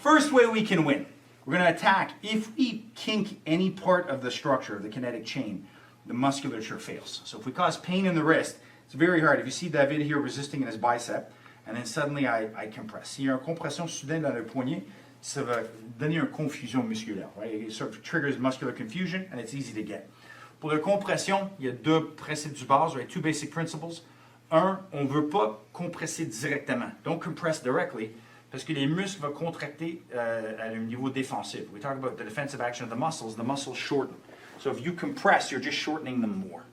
First way we can win. We're going to attack. If we kink any part of the structure of the kinetic chain, the musculature fails. So if we cause pain in the wrist, it's very hard. If you see David here resisting in his bicep, and then suddenly I compress. S'il y a une compression soudaine dans le poignet, ça va donner une confusion musculaire. Right? It sort of triggers muscular confusion, and it's easy to get. Pour la compression, il y a deux principes du base, right? Two basic principles. Un, on ne veut pas compresser directement. Don't compress directly, parce que les muscles vont contracter à un niveau défensif. We talk about the defensive action of the muscles shorten. So if you compress, you're just shortening them more.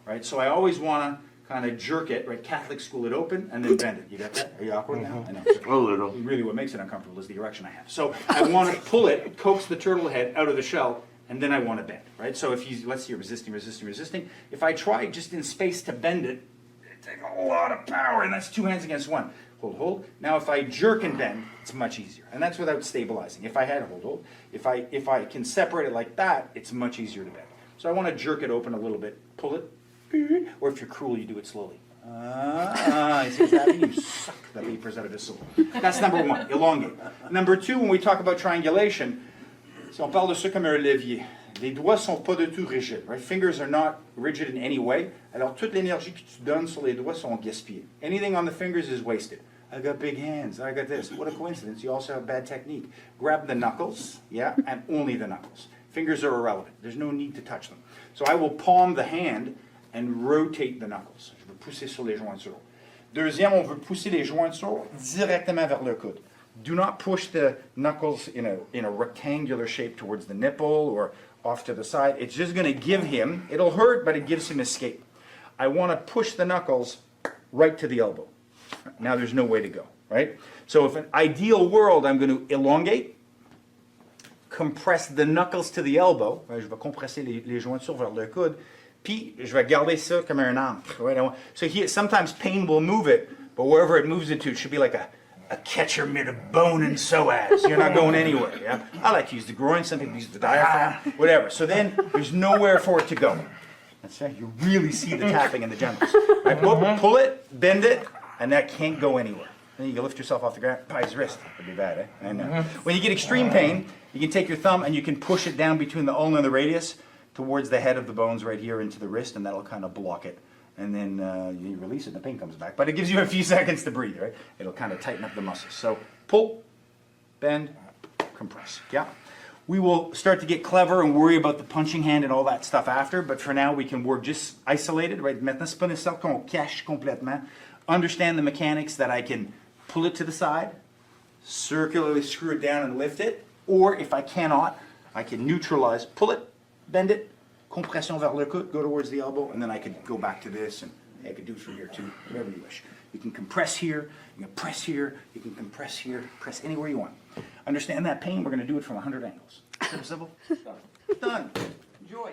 Right? So I always want to kind of jerk it, right? Catholic school it open and then bend it. You got that? Are you awkward now? I know. A little. Really what makes it uncomfortable is the erection I have. So I want to pull it, coax the turtle head out of the shell, and then I want to bend, right? So if you, let's see, you're resisting. If I try just in space to bend it, it takes a lot of power, and that's two hands against one. Hold. Now if I jerk and bend, it's much easier. And that's without stabilizing. If I had hold. If I can separate it like that, it's much easier to bend. So I want to jerk it open a little bit, pull it, or if you're cruel, you do it slowly. You see what's happening? You suck the vapors out of the soul. That's number one, elongate. Number two, when we talk about triangulation, si on parle de ça comme un levier, les doigts sont pas du tout rigides. Right? Fingers are not rigid in any way. Alors toute l'énergie que tu donnes sur les doigts sont gaspillées. Anything on the fingers is wasted. I got big hands, I got this. What a coincidence, you also have bad technique. Grab the knuckles, yeah, and only the knuckles. Fingers are irrelevant. There's no need to touch them. So I will palm the hand and rotate the knuckles. Je veux pousser sur les jointures. Deuxième, on veut pousser les jointures directement vers le coude. Do not push the knuckles in a rectangular shape towards the nipple or off to the side. It's just going to give him, it'll hurt, but it gives him escape. I want to push the knuckles right to the elbow. Now there's no way to go, right? So if an ideal world, I'm going to elongate, compress the knuckles to the elbow. Je vais compresser les jointures vers le coude. Puis, je vais garder ça comme un ancre. Right? So sometimes pain will move it, but wherever it moves it to, it should be like a catcher mid of bone and psoas. You're not going anywhere. Yeah? I like to use the groin, some people use the diaphragm, whatever. So then, there's nowhere for it to go. That's right. You really see the tapping in the genitals. Right? Pull it, bend it, and that can't go anywhere. Then you can lift yourself off the ground by his wrist. That'd be bad, eh? I know. When you get extreme pain, you can take your thumb and you can push it down between the ulna and the radius towards the head of the bones right here into the wrist, and that'll kind of block it. And then you release it and the pain comes back. But it gives you a few seconds to breathe, right? It'll kind of tighten up the muscles. So pull, bend, compress. Yeah? We will start to get clever and worry about the punching hand and all that stuff after, but for now we can work just isolated, right? Maintenant, c'est pas nécessaire qu'on cache complètement. Understand the mechanics that I can pull it to the side, circularly screw it down and lift it, or if I cannot, I can neutralize, pull it, bend it, compression vers le coude, go towards the elbow, and then I could go back to this, and I could do it from here too, whatever you wish. You can compress here, you can press here, you can compress here, press anywhere you want. Understand that pain? We're going to do it from 100 angles. Simple? Done. Enjoy.